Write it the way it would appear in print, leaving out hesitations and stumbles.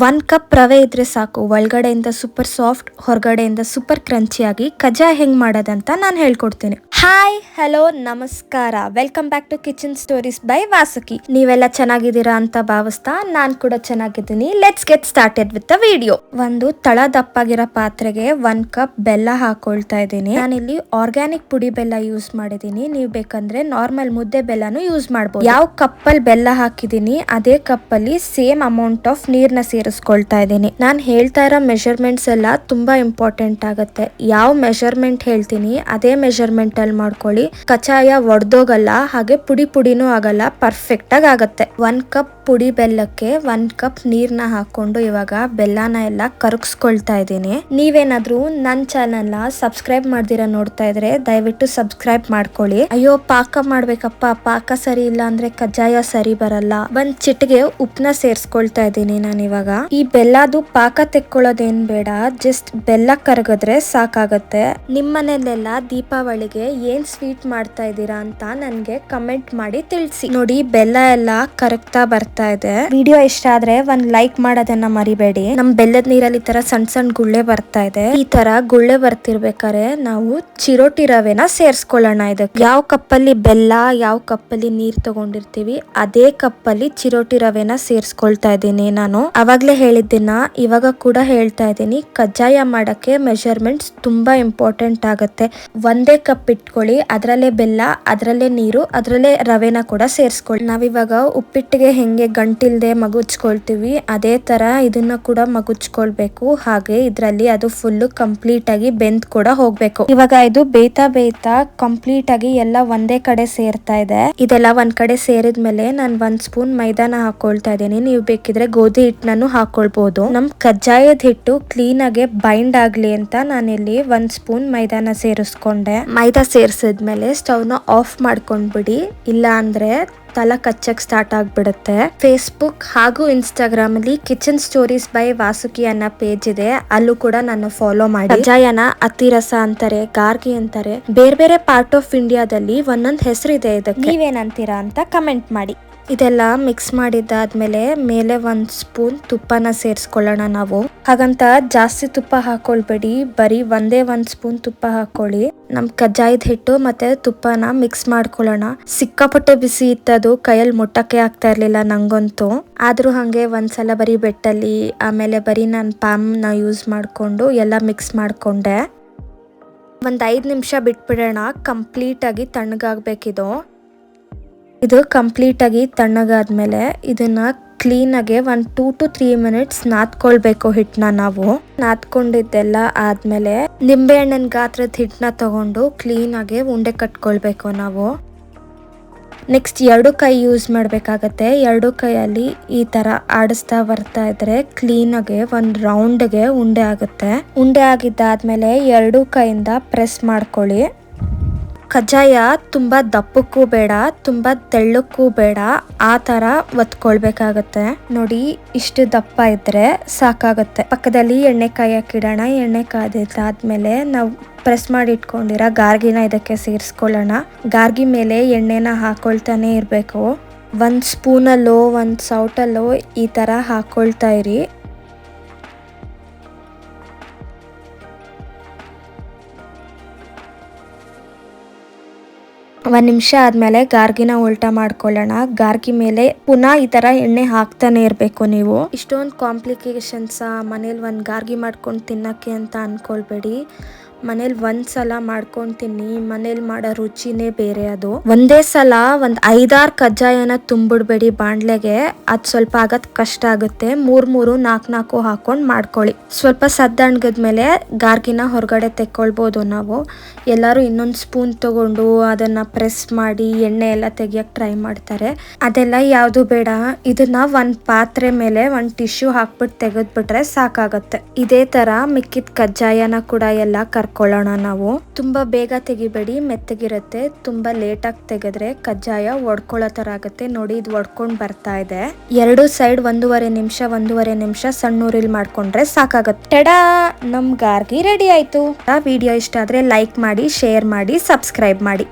1 cup ರವೆ ಇದ್ರೆ ಸಾಕು, ಒಳಗಡೆಯಿಂದ ಸೂಪರ್ ಸಾಫ್ಟ್, ಹೊರಗಡೆಯಿಂದ ಸೂಪರ್ ಕ್ರಂಚಿಯಾಗಿ ಕಜ್ಜಾಯ ಹೆಂಗ್ ಮಾಡೋದಂತ ನಾನು ಹೇಳ್ಕೊಡ್ತೀನಿ. ಹಾಯ್, ಹಲೋ, ನಮಸ್ಕಾರ. Welcome back to kitchen stories by Vasuki. ನೀವೆಲ್ಲ ಚೆನ್ನಾಗಿದ್ದೀರಾ ಅಂತ ಭಾವಿಸ್ತಾ ನಾನು ಕೂಡ ಚೆನ್ನಾಗಿದ್ದೀನಿ. Let's get started with the video. ಒಂದು ತಳ ದಪ್ಪಾಗಿರೋ ಪಾತ್ರೆಗೆ 1 ಕಪ್ ಬೆಲ್ಲ ಹಾಕೊಳ್ತಾ ಇದ್ದೀನಿ. ನಾನಿಲ್ಲಿ ಆರ್ಗ್ಯಾನಿಕ್ ಪುಡಿ ಬೆಲ್ಲ ಯೂಸ್ ಮಾಡಿದೀನಿ. ನೀವು ಬೇಕಂದ್ರೆ ನಾರ್ಮಲ್ ಮುದ್ದೆ ಬೆಲ್ಲನು ಯೂಸ್ ಮಾಡಬಹುದು. ಯಾವ ಕಪ್ಪಲ್ಲಿ ಬೆಲ್ಲ ಹಾಕಿದೀನಿ ಅದೇ ಕಪ್ಪಲ್ಲಿ ಸೇಮ್ ಅಮೌಂಟ್ ಆಫ್ ನೀರ್ನ ಸೇರಿಸ್ಕೊಳ್ತಾ ಇದ್ದೀನಿ. ನಾನು ಹೇಳ್ತಾ ಇರೋ ಮೆಷರ್ಮೆಂಟ್ಸ್ ಎಲ್ಲ ತುಂಬಾ ಇಂಪಾರ್ಟೆಂಟ್ ಆಗುತ್ತೆ. ಯಾವ ಮೆಷರ್ಮೆಂಟ್ ಹೇಳ್ತೀನಿ ಅದೇ ಮೆಷರ್ಮೆಂಟ್ ಅಲ್ಲಿ ಮಾಡ್ಕೊಳ್ಳಿ. ಕಚಾಯ ಒಡೆದೋಗಲ್ಲ, ಹಾಗೆ ಪುಡಿ ಪುಡಿನೂ ಆಗಲ್ಲ, ಪರ್ಫೆಕ್ಟ್ ಆಗಿ ಆಗತ್ತೆ. 1 ಕಪ್ ಪುಡಿ ಬೆಲ್ಲಕ್ಕೆ 1 ಕಪ್ ನೀರ್ನ ಹಾಕೊಂಡು ಇವಾಗ ಬೆಲ್ಲನ ಎಲ್ಲ ಕರಗಿಸ್ಕೊಳ್ತಾ ಇದ್ದೀನಿ. ನೀವೇನಾದ್ರೂ ನನ್ನ ಚಾನಲ್ ನ ಸಬ್ಸ್ಕ್ರೈಬ್ ಮಾಡ್ದಿರಾ ನೋಡ್ತಾ ಇದ್ರೆ ದಯವಿಟ್ಟು ಸಬ್ಸ್ಕ್ರೈಬ್ ಮಾಡ್ಕೊಳ್ಳಿ. ಅಯ್ಯೋ ಪಾಕ ಮಾಡ್ಬೇಕಪ್ಪ, ಪಾಕ ಸರಿ ಇಲ್ಲ ಅಂದ್ರೆ ಕಜ್ಜಾಯ ಸರಿ ಬರಲ್ಲ. ಒಂದ್ ಚಿಟಿಗೆ ಉಪ್ಪನ್ನ ಸೇರ್ಸ್ಕೊಳ್ತಾ ಇದ್ದೀನಿ ನಾನು ಇವಾಗ. ಈ ಬೆಲ್ಲದು ಪಾಕ ತೆಕ್ಕೊಳ್ಳೋದೇನ್ ಬೇಡ, ಜಸ್ಟ್ ಬೆಲ್ಲ ಕರಗಿದ್ರೆ ಸಾಕಾಗತ್ತೆ. ನಿಮ್ಮನೇಲೆಲ್ಲ ದೀಪಾವಳಿಗೆ ಏನ್ ಸ್ವೀಟ್ ಮಾಡ್ತಾ ಇದ್ದೀರಾ ಅಂತ ನನ್ಗೆ ಕಮೆಂಟ್ ಮಾಡಿ ತಿಳಿಸಿ. ನೋಡಿ, ಬೆಲ್ಲ ಎಲ್ಲ ಕರಗ್ತಾ ಬರ್ತಾ ಇದೆ. ವಿಡಿಯೋ ಇಷ್ಟ ಆದ್ರೆ ಒಂದ್ ಲೈಕ್ ಮಾಡೋದನ್ನ ಮರಿಬೇಡಿ. ನಮ್ ಬೆಲ್ಲದ ನೀರಲ್ಲಿ ಈ ತರ ಸಣ್ಣ ಸಣ್ಣ ಗುಳ್ಳೆ ಬರ್ತಾ ಇದೆ. ಈ ತರ ಗುಳ್ಳೆ ಬರ್ತಿರ್ಬೇಕಾದ್ರೆ ನಾವು ಚಿರೋಟಿ ರವೆನ ಸೇರ್ಸ್ಕೊಳ್ಳೋಣ. ಇದಕ್ಕೆ ಯಾವ ಕಪ್ಪಲ್ಲಿ ಬೆಲ್ಲ, ಯಾವ ಕಪ್ಪಲ್ಲಿ ನೀರ್ ತಗೊಂಡಿರ್ತೀವಿ ಅದೇ ಕಪ್ಪಲ್ಲಿ ಚಿರೋಟಿ ರವೆನ ಸೇರ್ಸ್ಕೊಳ್ತಾ ಇದ್ದೀನಿ ನಾನು. ಅವಾಗ್ಲೇ ಹೇಳಿದ್ದೀನ, ಇವಾಗ ಕೂಡ ಹೇಳ್ತಾ ಇದ್ದೀನಿ. ಕಜ್ಜಾಯ ಮಾಡಕ್ಕೆ ಮೆಷರ್ಮೆಂಟ್ಸ್ ತುಂಬಾ ಇಂಪಾರ್ಟೆಂಟ್ ಆಗುತ್ತೆ. ಒಂದೇ ಕಪ್ ಇಟ್ಕೊಳ್ಳಿ, ಅದ್ರಲ್ಲೇ ಬೆಲ್ಲ, ಅದ್ರಲ್ಲೇ ನೀರು, ಅದ್ರಲ್ಲೇ ರವೆನ ಕೂಡ ಸೇರ್ಸ್ಕೊಳ್ಳಿ. ನಾವಿವಾಗ ಉಪ್ಪಿಟ್ಟಿಗೆ ಹೆಂಗೆ ಗಂಟಿಲ್ದೆ ಮಗುಚ್ಕೊಳ್ತೀವಿ ಅದೇ ತರ ಇದನ್ನ ಕೂಡ ಮಗುಚ್ಕೊಳ್ಬೇಕು. ಹಾಗೆ ಇದ್ರಲ್ಲಿ ಅದು ಫುಲ್ ಕಂಪ್ಲೀಟ್ ಆಗಿ ಬೆಂದ್ ಕೂಡ ಹೋಗ್ಬೇಕು. ಇವಾಗ ಇದು ಬೇಯ್ತಾ ಬೇಯ್ತಾ ಕಂಪ್ಲೀಟ್ ಆಗಿ ಎಲ್ಲ ಒಂದೇ ಕಡೆ ಸೇರ್ತಾ ಇದೆ. ಇದೆಲ್ಲ ಒಂದ್ ಕಡೆ ಸೇರಿದ್ಮೇಲೆ ನಾನು 1 ಸ್ಪೂನ್ ಮೈದಾನ ಹಾಕೊಳ್ತಾ ಇದ್ದೀನಿ. ನೀವು ಬೇಕಿದ್ರೆ ಗೋಧಿ ಹಿಟ್ಟನ್ನು ಹಾಕೊಳ್ಬಹುದು. ನಮ್ ಕಜ್ಜಾಯದ ಹಿಟ್ಟು ಕ್ಲೀನ್ ಆಗಿ ಬೈಂಡ್ ಆಗ್ಲಿ ಅಂತ ನಾನಿಲ್ಲಿ 1 ಸ್ಪೂನ್ ಮೈದಾನ ಸೇರಿಸ್ಕೊಂಡೆ. ಮೈದಾ ಸೇರ್ಸಿದ್ಮೇಲೆ ಸ್ಟವ್ ನ ಆಫ್ ಮಾಡ್ಕೊಂಡ್ಬಿಡಿ, ಇಲ್ಲ ಅಂದ್ರೆ ತಲೆ ಕಚ್ಚಕ್ ಸ್ಟಾರ್ಟ್ ಆಗ್ಬಿಡುತ್ತೆ. ಫೇಸ್ಬುಕ್ ಹಾಗೂ ಇನ್ಸ್ಟಾಗ್ರಾಮ್ ಅಲ್ಲಿ ಕಿಚನ್ ಸ್ಟೋರೀಸ್ ಬೈ ವಾಸುಕಿ ಅನ್ನೋ ಪೇಜ್ ಇದೆ, ಅಲ್ಲೂ ಕೂಡ ನಾನು ಫಾಲೋ ಮಾಡಿ. ಕಜ್ಜಾಯನ ಅತಿರಸ ಅಂತಾರೆ, ಗಾರ್ಗಿ ಅಂತಾರೆ. ಬೇರೆ ಬೇರೆ ಪಾರ್ಟ್ ಆಫ್ ಇಂಡಿಯಾದಲ್ಲಿ ಒಂದೊಂದ್ ಹೆಸರಿದೆ ಇದಕ್ಕೆ. ನೀವೇನಂತೀರಾ ಅಂತ ಕಮೆಂಟ್ ಮಾಡಿ. ಇದೆಲ್ಲ ಮಿಕ್ಸ್ ಮಾಡಿದ್ದಾದ್ಮೇಲೆ ಮೇಲೆ 1 ಸ್ಪೂನ್ ತುಪ್ಪನ ಸೇರಿಸ್ಕೊಳ್ಳೋಣ ನಾವು. ಹಾಗಂತ ಜಾಸ್ತಿ ತುಪ್ಪ ಹಾಕೊಳ್ಬೇಡಿ, ಬರೀ ಒಂದೇ 1 ಸ್ಪೂನ್ ತುಪ್ಪ ಹಾಕೊಳ್ಳಿ. ನಮ್ ಕಜ್ಜಾಯದ ಹಿಟ್ಟು ಮತ್ತೆ ತುಪ್ಪನ ಮಿಕ್ಸ್ ಮಾಡ್ಕೊಳ್ಳೋಣ. ಸಿಕ್ಕಾಪಟ್ಟೆ ಬಿಸಿ ಇತ್ತದು, ಕೈಯಲ್ಲಿ ಮುಟ್ಟಕ್ಕೆ ಆಗ್ತಾ ಇರ್ಲಿಲ್ಲ ನಂಗಂತೂ. ಆದ್ರೂ ಹಂಗೆ ಒಂದ್ಸಲ ಬರೀ ಬೆಟ್ಟಲ್ಲಿ, ಆಮೇಲೆ ಬರೀ ನಾನು ಪ್ಯಾಮ್ನ ಯೂಸ್ ಮಾಡ್ಕೊಂಡು ಎಲ್ಲ ಮಿಕ್ಸ್ ಮಾಡ್ಕೊಂಡೆ. ಒಂದ್ 5 ನಿಮಿಷ ಬಿಟ್ಬಿಡೋಣ, ಕಂಪ್ಲೀಟ್ ಆಗಿ ತಣ್ಣಗಾಗ್ಬೇಕಿದು. ಇದು ಕಂಪ್ಲೀಟ್ ಆಗಿ ತಣ್ಣಗಾದ್ಮೇಲೆ ಇದನ್ನ ಕ್ಲೀನ್ ಆಗಿ 1 2 to 3 ಮಿನಿಟ್ಸ್ ನಾದ್ಕೊಳ್ಬೇಕು ಹಿಟ್ಟನ್ನ ನಾವು. ನಾದ್ಕೊಂಡಿದ್ದೆಲ್ಲ ಆದ್ಮೇಲೆ ನಿಂಬೆ ಹಣ್ಣಿನ ಗಾತ್ರದ ಹಿಟ್ಟನ್ನ ತಗೊಂಡು ಕ್ಲೀನ್ ಆಗಿ ಉಂಡೆ ಕಟ್ಕೊಳ್ಬೇಕು ನಾವು. ನೆಕ್ಸ್ಟ್ 2 ಕೈ ಯೂಸ್ ಮಾಡ್ಬೇಕಾಗತ್ತೆ. 2 ಕೈಯಲ್ಲಿ ಈ ತರ ಆಡಿಸ್ತಾ ಬರ್ತಾ ಇದ್ರೆ ಕ್ಲೀನ್ ಆಗಿ ಒಂದ್ ರೌಂಡ್ಗೆ ಉಂಡೆ ಆಗುತ್ತೆ. ಉಂಡೆ ಆಗಿದ್ದಾದ್ಮೇಲೆ 2 ಕೈಯಿಂದ ಪ್ರೆಸ್ ಮಾಡ್ಕೊಳ್ಳಿ. ಕಜ್ಜಾಯ ತುಂಬಾ ದಪ್ಪಕ್ಕೂ ಬೇಡ, ತುಂಬಾ ತೆಳ್ಳಕ್ಕೂ ಬೇಡ, ಆ ತರ ಒತ್ಕೊಳ್ಬೇಕಾಗತ್ತೆ. ನೋಡಿ, ಇಷ್ಟು ದಪ್ಪ ಇದ್ರೆ ಸಾಕಾಗತ್ತೆ. ಪಕ್ಕದಲ್ಲಿ ಎಣ್ಣೆ ಕಾಯಕ್ಕಿಡೋಣ. ಎಣ್ಣೆ ಕಾದಿದ್ದಾದ್ಮೇಲೆ ನಾವು ಪ್ರೆಸ್ ಮಾಡಿ ಇಟ್ಕೊಂಡಿರೋ ಗಾರ್ಗಿನ ಇದಕ್ಕೆ ಸೇರಿಸ್ಕೊಳ್ಳೋಣ. ಗಾರ್ಗಿ ಮೇಲೆ ಎಣ್ಣೆನ ಹಾಕೊಳ್ತಾನೆ ಇರ್ಬೇಕು. 1 ಸ್ಪೂನಲ್ಲೋ 1 ಸೌಟಲ್ಲೋ ಈ ತರ ಹಾಕೊಳ್ತಾ ಇರಿ. ಒಂದ್ ನಿಮಿಷ ಆದ್ಮೇಲೆ ಗಾರ್ಗಿನ ಉಲ್ಟಾ ಮಾಡ್ಕೊಳ್ಳೋಣ. ಗಾರ್ಗಿ ಮೇಲೆ ಪುನಃ ಈ ತರ ಎಣ್ಣೆ ಹಾಕ್ತಾನೆ ಇರ್ಬೇಕು ನೀವು. ಇಷ್ಟೊಂದು ಕಾಂಪ್ಲಿಕೇಶನ್ಸ್ ಮನೇಲಿ ಒಂದ್ ಗಾರ್ಗಿ ಮಾಡ್ಕೊಂಡು ತಿನ್ನಕ್ಕೆ ಅಂತ ಅನ್ಕೊಳ್ಬೇಡಿ. ಮನೇಲಿ ಒಂದ್ಸಲ ಮಾಡ್ಕೊಂಡು ತಿನ್ನಿ, ಮನೇಲಿ ಮಾಡೋ ರುಚಿನೇ ಬೇರೆ. ಅದು ಒಂದೇ ಸಲ 5-6 ಕಜ್ಜಾಯನ ತುಂಬಿಡ್ಬೇಡಿ ಬಾಣ್ಲೆಗೆ, ಅದ್ ಸ್ವಲ್ಪ ಆಗದ್ ಕಷ್ಟ ಆಗುತ್ತೆ. 3-3 4-4 ಹಾಕೊಂಡ್ ಮಾಡ್ಕೊಳ್ಳಿ. ಸ್ವಲ್ಪ ಸದ್ದಣ್ಗದ್ಮೇಲೆ ಗಾರ್ಗಿನ ಹೊರಗಡೆ ತೆಕ್ಕೊಳ್ಬಹುದು ನಾವು. ಎಲ್ಲರೂ ಇನ್ನೊಂದು ಸ್ಪೂನ್ ತಗೊಂಡು ಅದನ್ನ ಪ್ರೆಸ್ ಮಾಡಿ ಎಣ್ಣೆ ಎಲ್ಲ ತೆಗಿಯಕ್ ಟ್ರೈ ಮಾಡ್ತಾರೆ. ಅದೆಲ್ಲ ಯಾವ್ದು ಬೇಡ. ಇದನ್ನ ಒಂದ್ ಪಾತ್ರೆ ಮೇಲೆ 1 ಟಿಶ್ಯೂ ಹಾಕ್ಬಿಟ್ಟು ತೆಗೆದ್ಬಿಟ್ರೆ ಸಾಕಾಗತ್ತೆ. ಇದೇ ತರ ಮಿಕ್ಕಿದ ಕಜ್ಜಾಯನ ಕೂಡ ಎಲ್ಲ ಕರ್ಕೊಳ್ಳೋಣ ನಾವು. ತುಂಬಾ ಬೇಗ ತೆಗಿಬೇಡಿ, ಮೆತ್ತಗಿರುತ್ತೆ. ತುಂಬಾ ಲೇಟ್ ಆಗಿ ತೆಗೆದ್ರೆ ಕಜ್ಜಾಯ ಒಡ್ಕೊಳ್ಳೋ ತರ ಆಗುತ್ತೆ. ನೋಡಿ, ಇದು ಒಡ್ಕೊಂಡ್ ಬರ್ತಾ ಇದೆ. 2 ಸೈಡ್ 1.5 ನಿಮಿಷ ಸಣ್ಣ ಉರಿಲ್ ಮಾಡ್ಕೊಂಡ್ರೆ ಸಾಕಾಗತ್ತೆ. ಟಡಾ, ನಮ್ ಗಾರ್ಗಿ ರೆಡಿ ಆಯ್ತು. ವಿಡಿಯೋ ಇಷ್ಟ ಆದ್ರೆ ಲೈಕ್ ಮಾಡಿ, ಶೇರ್ ಮಾಡಿ, ಸಬ್ಸ್ಕ್ರೈಬ್ ಮಾಡಿ.